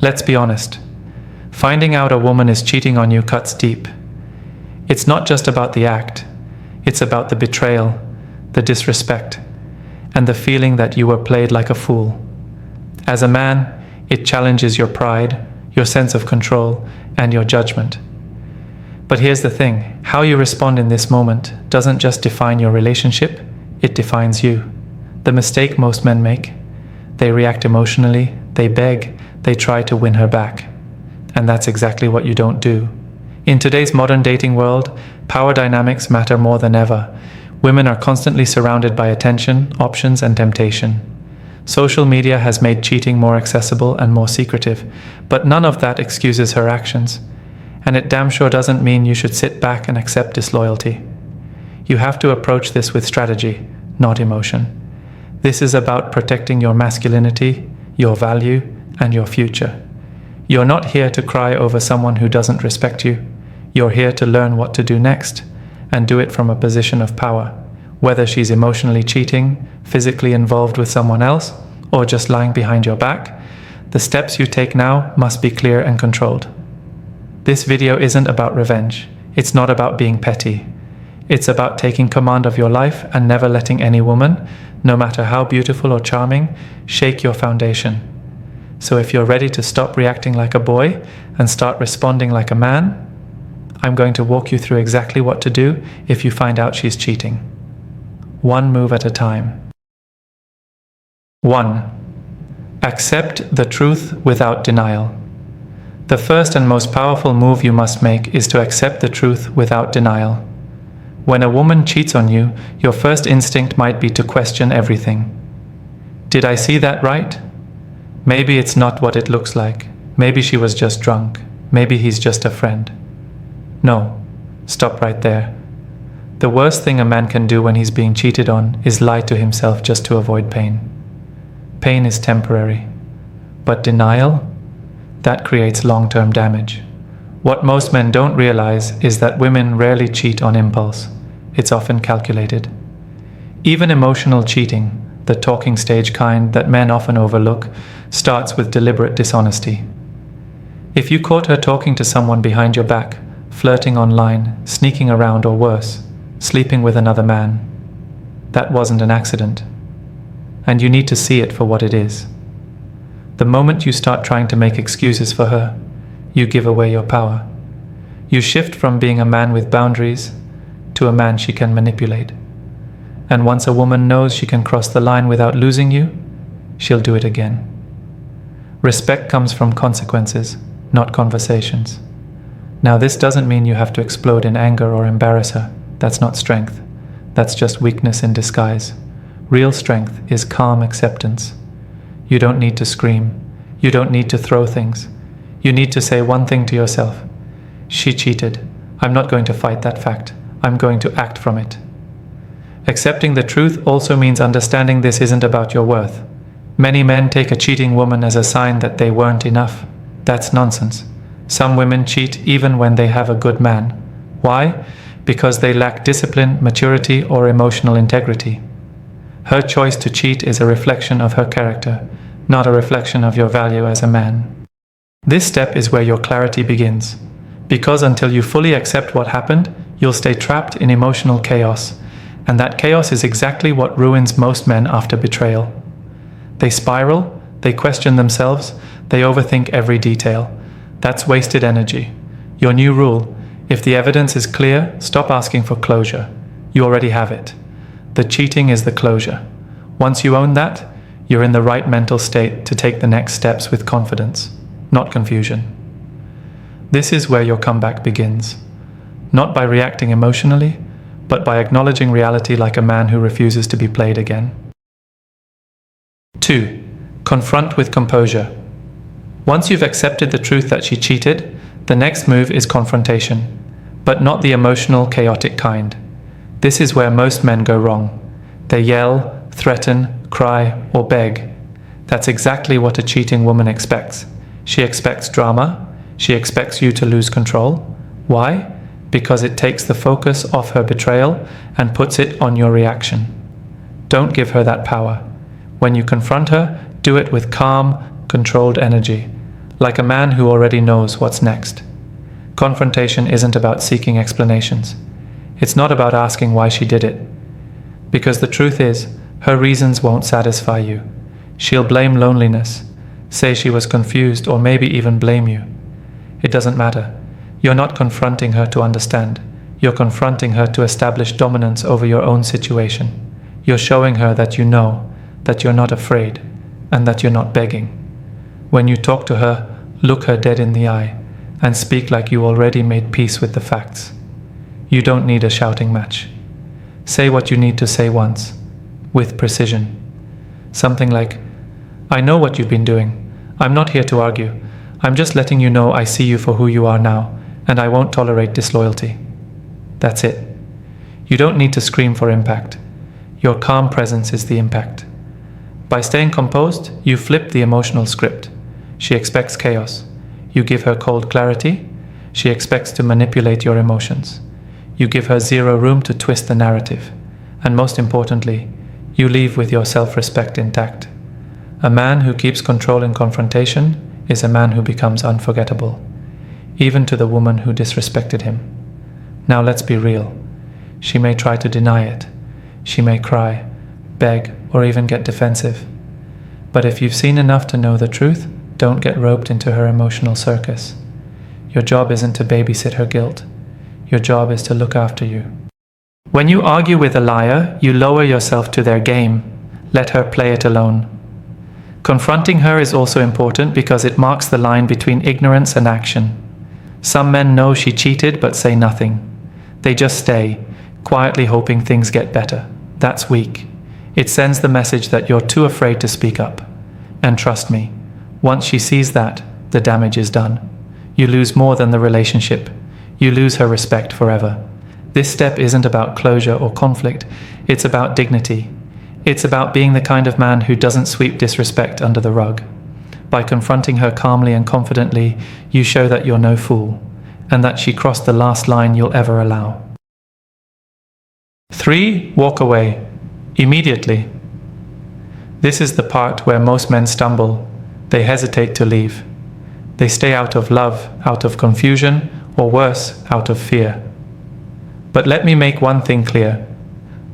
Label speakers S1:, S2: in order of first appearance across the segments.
S1: Let's be honest. Finding out a woman is cheating on you cuts deep. It's not just about the act. It's about the betrayal, the disrespect, and the feeling that you were played like a fool. As a man, it challenges your pride, your sense of control, and your judgment. But here's the thing, how you respond in this moment doesn't just define your relationship, it defines you. The mistake most men make, they react emotionally, they beg, they try to win her back. And that's exactly what you don't do. In today's modern dating world, power dynamics matter more than ever. Women are constantly surrounded by attention, options, and temptation. Social media has made cheating more accessible and more secretive, but none of that excuses her actions. And it damn sure doesn't mean you should sit back and accept disloyalty. You have to approach this with strategy, not emotion. This is about protecting your masculinity, your value, and your future. You're not here to cry over someone who doesn't respect you. You're here to learn what to do next, and do it from a position of power, whether she's emotionally cheating, physically involved with someone else, or just lying behind your back. The steps you take now must be clear and controlled. This video isn't about revenge. It's not about being petty. It's about taking command of your life and never letting any woman, no matter how beautiful or charming, shake your foundation. So if you're ready to stop reacting like a boy and start responding like a man, I'm going to walk you through exactly what to do if you find out she's cheating. One move at a time. 1. Accept the truth without denial. The first and most powerful move you must make is to accept the truth without denial. When a woman cheats on you, your first instinct might be to question everything. Did I see that right? Maybe it's not what it looks like. Maybe she was just drunk. Maybe he's just a friend. No, stop right there. The worst thing a man can do when he's being cheated on is lie to himself just to avoid pain. Pain is temporary, but denial, that creates long-term damage. What most men don't realize is that women rarely cheat on impulse. It's often calculated. Even emotional cheating, the talking stage kind that men often overlook, starts with deliberate dishonesty. If you caught her talking to someone behind your back, flirting online, sneaking around, or worse, sleeping with another man, that wasn't an accident. And you need to see it for what it is. The moment you start trying to make excuses for her, you give away your power. You shift from being a man with boundaries to a man she can manipulate. And once a woman knows she can cross the line without losing you, she'll do it again. Respect comes from consequences, not conversations. Now, this doesn't mean you have to explode in anger or embarrass her. That's not strength. That's just weakness in disguise. Real strength is calm acceptance. You don't need to scream. You don't need to throw things. You need to say one thing to yourself. She cheated. I'm not going to fight that fact. I'm going to act from it. Accepting the truth also means understanding this isn't about your worth. Many men take a cheating woman as a sign that they weren't enough. That's nonsense. Some women cheat even when they have a good man. Why? Because they lack discipline, maturity, or emotional integrity. Her choice to cheat is a reflection of her character, not a reflection of your value as a man. This step is where your clarity begins, because until you fully accept what happened, you'll stay trapped in emotional chaos, and that chaos is exactly what ruins most men after betrayal. They spiral, they question themselves, they overthink every detail. That's wasted energy. Your new rule: if the evidence is clear, stop asking for closure. You already have it. The cheating is the closure. Once you own that, you're in the right mental state to take the next steps with confidence, not confusion. This is where your comeback begins. Not by reacting emotionally, but by acknowledging reality like a man who refuses to be played again. 2. Confront with composure. Once you've accepted the truth that she cheated, the next move is confrontation, but not the emotional, chaotic kind. This is where most men go wrong. They yell, threaten, cry, or beg. That's exactly what a cheating woman expects. She expects drama. She expects you to lose control. Why? Because it takes the focus off her betrayal and puts it on your reaction. Don't give her that power. When you confront her, do it with calm, controlled energy, like a man who already knows what's next. Confrontation isn't about seeking explanations. It's not about asking why she did it. Because the truth is, her reasons won't satisfy you. She'll blame loneliness, say she was confused, or maybe even blame you. It doesn't matter. You're not confronting her to understand. You're confronting her to establish dominance over your own situation. You're showing her that you know, that you're not afraid, and that you're not begging. When you talk to her, look her dead in the eye, and speak like you already made peace with the facts. You don't need a shouting match. Say what you need to say once, with precision. Something like, "I know what you've been doing. I'm not here to argue. I'm just letting you know I see you for who you are now, and I won't tolerate disloyalty." That's it. You don't need to scream for impact. Your calm presence is the impact. By staying composed, you flip the emotional script. She expects chaos. You give her cold clarity. She expects to manipulate your emotions. You give her zero room to twist the narrative. And most importantly, you leave with your self-respect intact. A man who keeps control in confrontation is a man who becomes unforgettable, even to the woman who disrespected him. Now let's be real. She may try to deny it. She may cry, beg, or even get defensive. But if you've seen enough to know the truth, don't get roped into her emotional circus. Your job isn't to babysit her guilt. Your job is to look after you. When you argue with a liar, you lower yourself to their game. Let her play it alone. Confronting her is also important because it marks the line between ignorance and action. Some men know she cheated but say nothing. They just stay, quietly hoping things get better. That's weak. It sends the message that you're too afraid to speak up. And trust me, once she sees that, the damage is done. You lose more than the relationship. You lose her respect forever. This step isn't about closure or conflict. It's about dignity. It's about being the kind of man who doesn't sweep disrespect under the rug. By confronting her calmly and confidently, you show that you're no fool, and that she crossed the last line you'll ever allow. 3. Walk away. Immediately. This is the part where most men stumble. They hesitate to leave. They stay out of love, out of confusion, or worse, out of fear. But let me make one thing clear.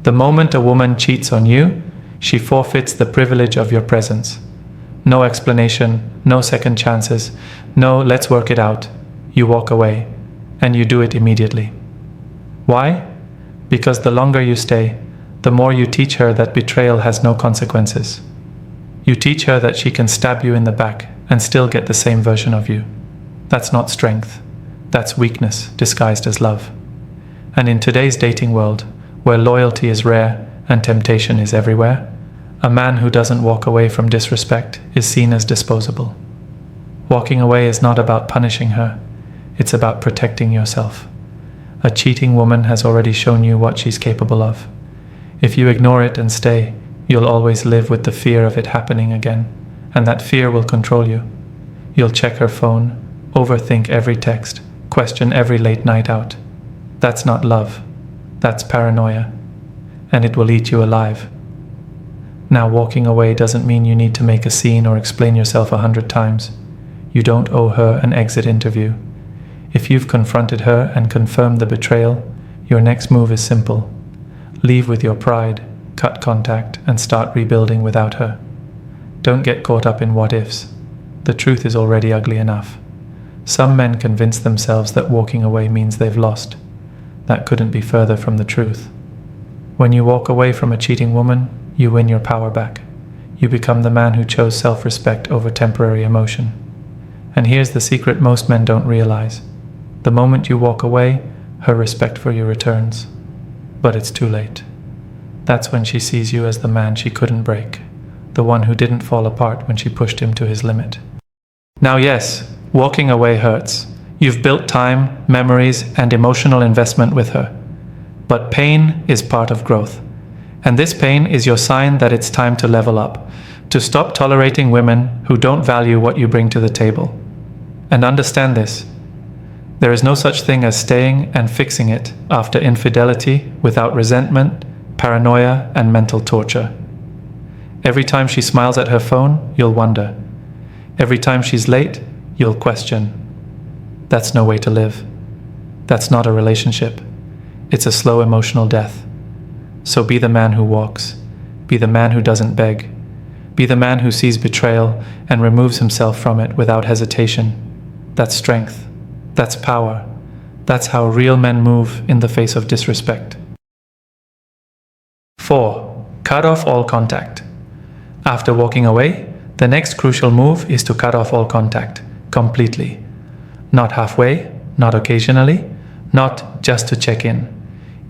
S1: The moment a woman cheats on you, she forfeits the privilege of your presence. No explanation, no second chances, no let's work it out. You walk away, and you do it immediately. Why? Because the longer you stay, the more you teach her that betrayal has no consequences. You teach her that she can stab you in the back and still get the same version of you. That's not strength. That's weakness disguised as love. And in today's dating world, where loyalty is rare and temptation is everywhere, a man who doesn't walk away from disrespect is seen as disposable. Walking away is not about punishing her. It's about protecting yourself. A cheating woman has already shown you what she's capable of. If you ignore it and stay, you'll always live with the fear of it happening again, and that fear will control you. You'll check her phone, overthink every text, question every late night out. That's not love. That's paranoia. And it will eat you alive. Now, walking away doesn't mean you need to make a scene or explain yourself 100 times. You don't owe her an exit interview. If you've confronted her and confirmed the betrayal, your next move is simple. Leave with your pride, cut contact, and start rebuilding without her. Don't get caught up in what-ifs. The truth is already ugly enough. Some men convince themselves that walking away means they've lost. That couldn't be further from the truth. When you walk away from a cheating woman, you win your power back. You become the man who chose self-respect over temporary emotion. And here's the secret most men don't realize. The moment you walk away, her respect for you returns. But it's too late. That's when she sees you as the man she couldn't break, the one who didn't fall apart when she pushed him to his limit. Now yes, walking away hurts. You've built time, memories, and emotional investment with her. But pain is part of growth. And this pain is your sign that it's time to level up, to stop tolerating women who don't value what you bring to the table. And understand this. There is no such thing as staying and fixing it after infidelity without resentment, paranoia, and mental torture. Every time she smiles at her phone, you'll wonder. Every time she's late, you'll question. That's no way to live. That's not a relationship. It's a slow emotional death. So be the man who walks. Be the man who doesn't beg. Be the man who sees betrayal and removes himself from it without hesitation. That's strength. That's power. That's how real men move in the face of disrespect. 4. Cut off all contact. After walking away, the next crucial move is to cut off all contact, completely. Not halfway, not occasionally, not just to check in.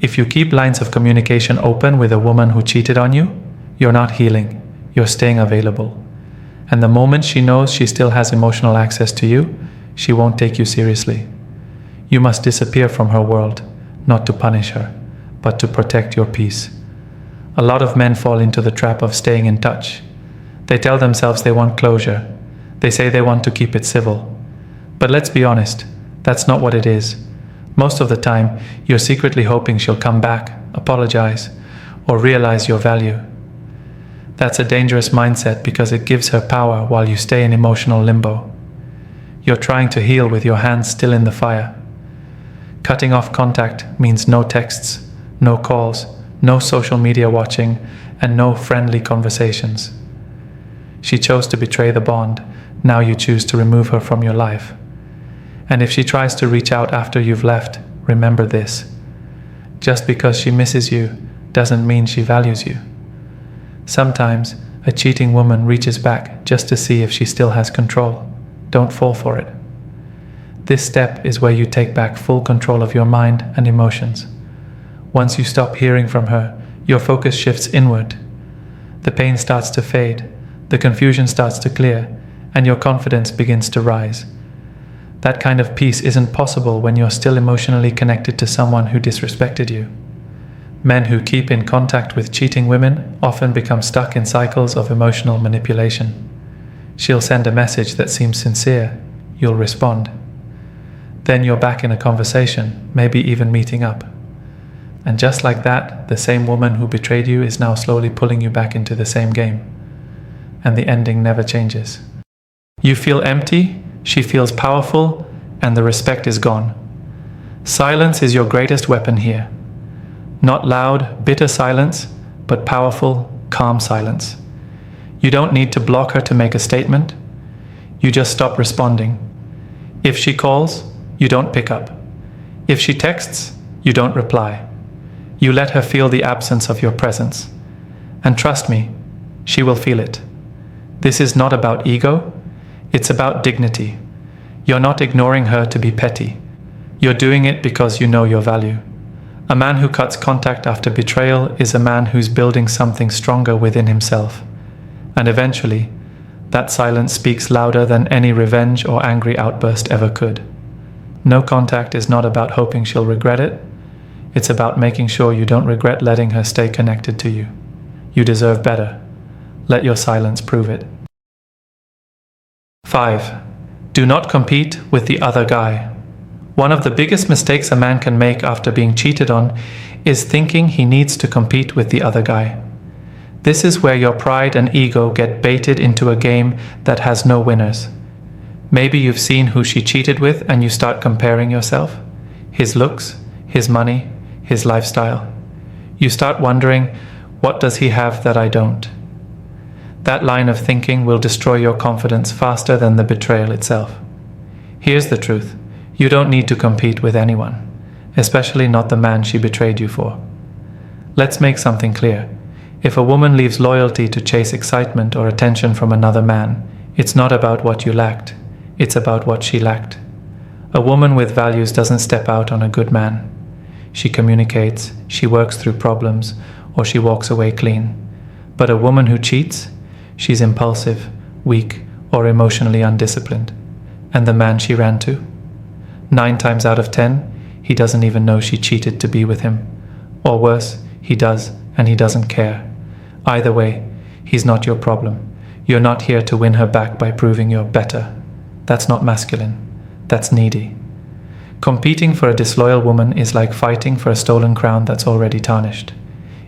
S1: If you keep lines of communication open with a woman who cheated on you, you're not healing, you're staying available. And the moment she knows she still has emotional access to you, she won't take you seriously. You must disappear from her world, not to punish her, but to protect your peace. A lot of men fall into the trap of staying in touch. They tell themselves they want closure. They say they want to keep it civil. But let's be honest, that's not what it is. Most of the time, you're secretly hoping she'll come back, apologize, or realize your value. That's a dangerous mindset because it gives her power while you stay in emotional limbo. You're trying to heal with your hands still in the fire. Cutting off contact means no texts, no calls, no social media watching, and no friendly conversations. She chose to betray the bond. Now you choose to remove her from your life. And if she tries to reach out after you've left, remember this. Just because she misses you doesn't mean she values you. Sometimes a cheating woman reaches back just to see if she still has control. Don't fall for it. This step is where you take back full control of your mind and emotions. Once you stop hearing from her, your focus shifts inward. The pain starts to fade, the confusion starts to clear, and your confidence begins to rise. That kind of peace isn't possible when you're still emotionally connected to someone who disrespected you. Men who keep in contact with cheating women often become stuck in cycles of emotional manipulation. She'll send a message that seems sincere. You'll respond. Then you're back in a conversation, maybe even meeting up. And just like that, the same woman who betrayed you is now slowly pulling you back into the same game. And the ending never changes. You feel empty, she feels powerful, and the respect is gone. Silence is your greatest weapon here. Not loud, bitter silence, but powerful, calm silence. You don't need to block her to make a statement. You just stop responding. If she calls, you don't pick up. If she texts, you don't reply. You let her feel the absence of your presence. And trust me, she will feel it. This is not about ego, it's about dignity. You're not ignoring her to be petty. You're doing it because you know your value. A man who cuts contact after betrayal is a man who's building something stronger within himself. And eventually, that silence speaks louder than any revenge or angry outburst ever could. No contact is not about hoping she'll regret it. It's about making sure you don't regret letting her stay connected to you. You deserve better. Let your silence prove it. 5. Do not compete with the other guy. One of the biggest mistakes a man can make after being cheated on is thinking he needs to compete with the other guy. This is where your pride and ego get baited into a game that has no winners. Maybe you've seen who she cheated with and you start comparing yourself. His looks, his money, his lifestyle. You start wondering, what does he have that I don't? That line of thinking will destroy your confidence faster than the betrayal itself. Here's the truth. You don't need to compete with anyone, especially not the man she betrayed you for. Let's make something clear. If a woman leaves loyalty to chase excitement or attention from another man, it's not about what you lacked, it's about what she lacked. A woman with values doesn't step out on a good man. She communicates, she works through problems, or she walks away clean. But a woman who cheats, she's impulsive, weak, or emotionally undisciplined. And the man she ran to? 9 times out of 10, he doesn't even know she cheated to be with him. Or worse, he does, and he doesn't care. Either way, he's not your problem. You're not here to win her back by proving you're better. That's not masculine. That's needy. Competing for a disloyal woman is like fighting for a stolen crown that's already tarnished.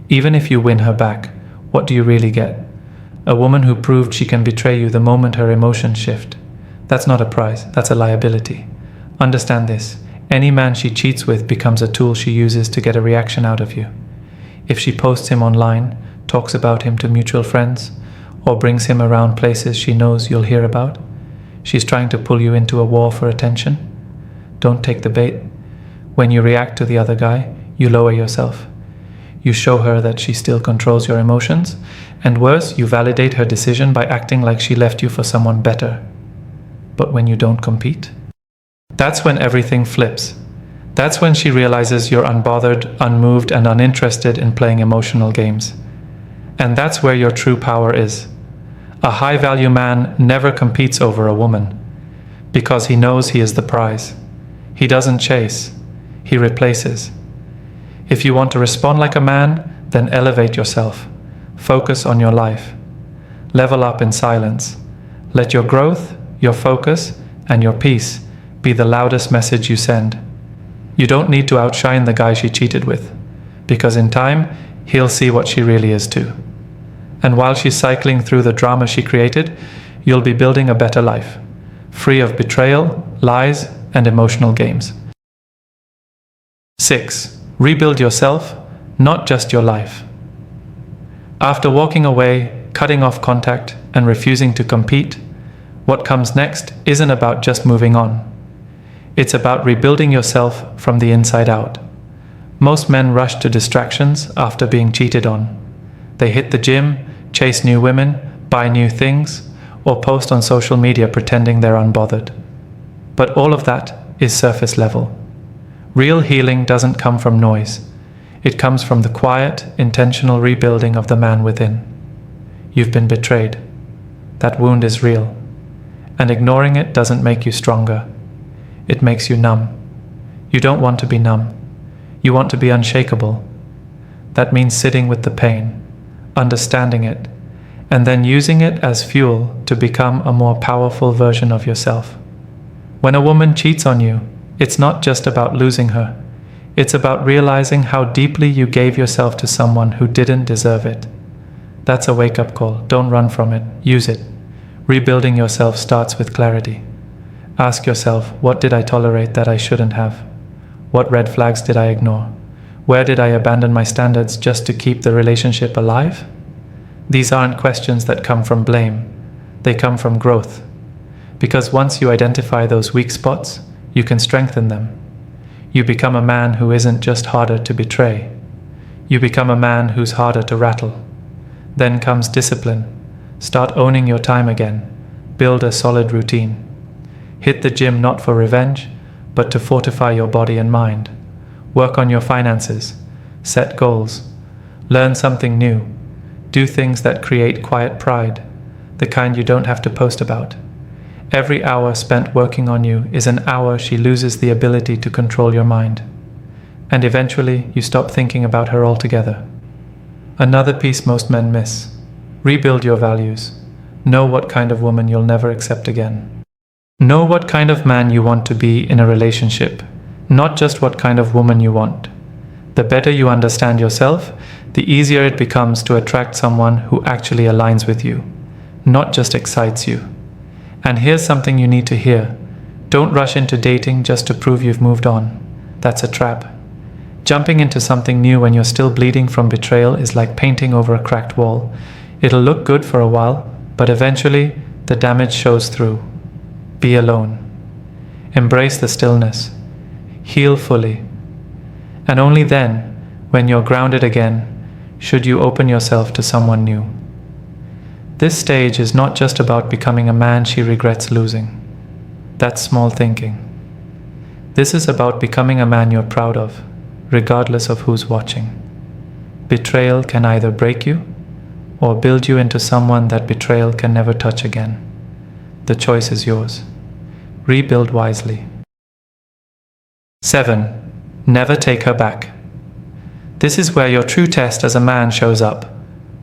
S1: Even if you win her back, what do you really get? A woman who proved she can betray you the moment her emotions shift. That's not a prize, that's a liability. Understand this. Any man she cheats with becomes a tool she uses to get a reaction out of you. If she posts him online, talks about him to mutual friends, or brings him around places she knows you'll hear about, she's trying to pull you into a war for attention. Don't take the bait. When you react to the other guy, you lower yourself. You show her that she still controls your emotions, and worse, you validate her decision by acting like she left you for someone better. But when you don't compete, that's when everything flips. That's when she realizes you're unbothered, unmoved, and uninterested in playing emotional games. And that's where your true power is. A high-value man never competes over a woman, because he knows he is the prize. He doesn't chase, he replaces. If you want to respond like a man, then elevate yourself. Focus on your life. Level up in silence. Let your growth, your focus, and your peace be the loudest message you send. You don't need to outshine the guy she cheated with, because in time, he'll see what she really is too. And while she's cycling through the drama she created, you'll be building a better life, free of betrayal, lies, and emotional games. 6. Rebuild yourself, not just your life. After walking away, cutting off contact, and refusing to compete, what comes next isn't about just moving on. It's about rebuilding yourself from the inside out. Most men rush to distractions after being cheated on. They hit the gym, chase new women, buy new things, or post on social media pretending they're unbothered. But all of that is surface level. Real healing doesn't come from noise. It comes from the quiet, intentional rebuilding of the man within. You've been betrayed. That wound is real. And ignoring it doesn't make you stronger. It makes you numb. You don't want to be numb. You want to be unshakable. That means sitting with the pain, understanding it, and then using it as fuel to become a more powerful version of yourself. When a woman cheats on you, it's not just about losing her. It's about realizing how deeply you gave yourself to someone who didn't deserve it. That's a wake-up call. Don't run from it. Use it. Rebuilding yourself starts with clarity. Ask yourself, what did I tolerate that I shouldn't have? What red flags did I ignore? Where did I abandon my standards just to keep the relationship alive? These aren't questions that come from blame. They come from growth. Because once you identify those weak spots, you can strengthen them. You become a man who isn't just harder to betray. You become a man who's harder to rattle. Then comes discipline. Start owning your time again. Build a solid routine. Hit the gym not for revenge, but to fortify your body and mind. Work on your finances. Set goals. Learn something new. Do things that create quiet pride, the kind you don't have to post about. Every hour spent working on you is an hour she loses the ability to control your mind. And eventually, you stop thinking about her altogether. Another piece most men miss. Rebuild your values. Know what kind of woman you'll never accept again. Know what kind of man you want to be in a relationship, not just what kind of woman you want. The better you understand yourself, the easier it becomes to attract someone who actually aligns with you, not just excites you. And here's something you need to hear. Don't rush into dating just to prove you've moved on. That's a trap. Jumping into something new when you're still bleeding from betrayal is like painting over a cracked wall. It'll look good for a while, but eventually the damage shows through. Be alone. Embrace the stillness. Heal fully. And only then, when you're grounded again, should you open yourself to someone new. This stage is not just about becoming a man she regrets losing. That's small thinking. This is about becoming a man you're proud of, regardless of who's watching. Betrayal can either break you or build you into someone that betrayal can never touch again. The choice is yours. Rebuild wisely. 7. Never take her back. This is where your true test as a man shows up,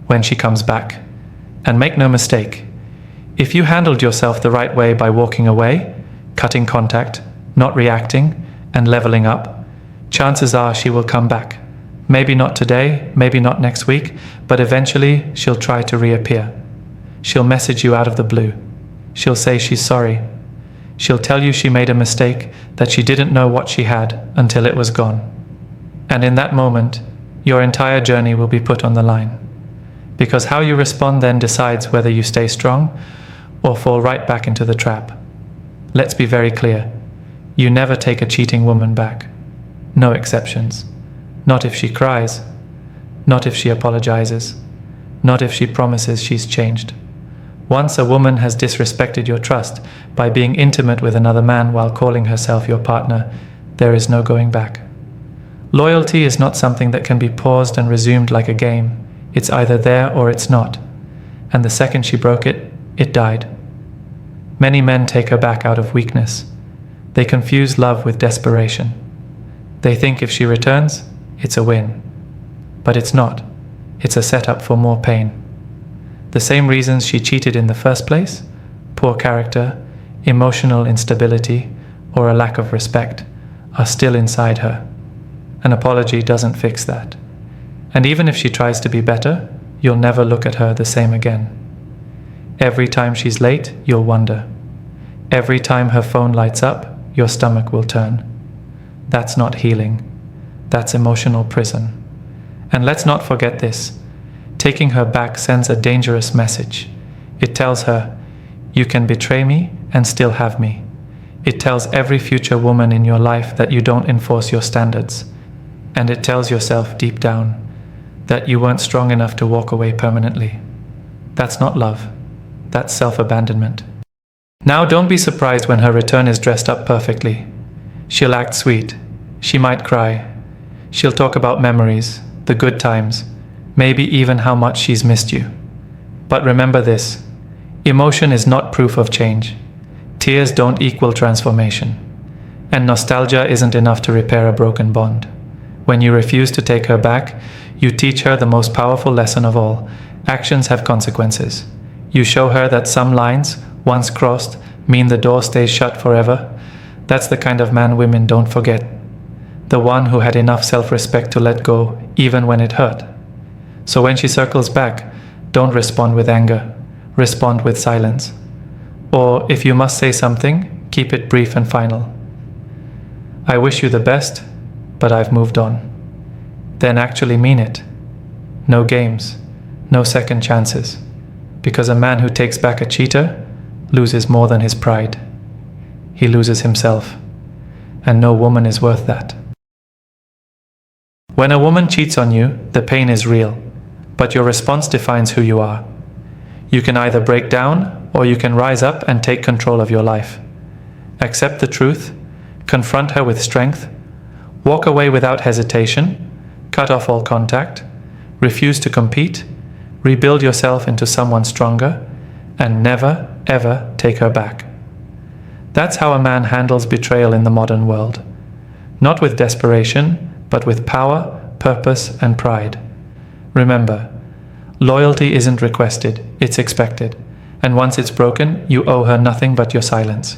S1: when she comes back. And make no mistake, if you handled yourself the right way by walking away, cutting contact, not reacting, and leveling up, chances are she will come back. Maybe not today, maybe not next week, but eventually she'll try to reappear. She'll message you out of the blue. She'll say she's sorry, She'll tell you she made a mistake, that she didn't know what she had until it was gone. And in that moment, your entire journey will be put on the line. Because how you respond then decides whether you stay strong or fall right back into the trap. Let's be very clear. You never take a cheating woman back. No exceptions. Not if she cries. Not if she apologizes. Not if she promises she's changed. Once a woman has disrespected your trust by being intimate with another man while calling herself your partner, there is no going back. Loyalty is not something that can be paused and resumed like a game. It's either there or it's not. And the second she broke it, it died. Many men take her back out of weakness. They confuse love with desperation. They think if she returns, it's a win. But it's not. It's a setup for more pain. The same reasons she cheated in the first place, poor character, emotional instability, or a lack of respect, are still inside her. An apology doesn't fix that. And even if she tries to be better, you'll never look at her the same again. Every time she's late, you'll wonder. Every time her phone lights up, your stomach will turn. That's not healing. That's emotional prison. And let's not forget this. Taking her back sends a dangerous message. It tells her, you can betray me and still have me. It tells every future woman in your life that you don't enforce your standards. And it tells yourself deep down that you weren't strong enough to walk away permanently. That's not love. That's self-abandonment. Now don't be surprised when her return is dressed up perfectly. She'll act sweet. She might cry. She'll talk about memories, the good times, maybe even how much she's missed you. But remember this, emotion is not proof of change. Tears don't equal transformation. And nostalgia isn't enough to repair a broken bond. When you refuse to take her back, you teach her the most powerful lesson of all. Actions have consequences. You show her that some lines, once crossed, mean the door stays shut forever. That's the kind of man women don't forget. The one who had enough self-respect to let go, even when it hurt. So when she circles back, don't respond with anger. Respond with silence. Or if you must say something, keep it brief and final. I wish you the best, but I've moved on. Then actually mean it. No games, no second chances. Because a man who takes back a cheater loses more than his pride. He loses himself. And no woman is worth that. When a woman cheats on you, the pain is real, but your response defines who you are. You can either break down, or you can rise up and take control of your life. Accept the truth, confront her with strength, walk away without hesitation, cut off all contact, refuse to compete, rebuild yourself into someone stronger, and never, ever take her back. That's how a man handles betrayal in the modern world. Not with desperation, but with power, purpose, and pride. Remember, loyalty isn't requested, it's expected. And once it's broken, you owe her nothing but your silence.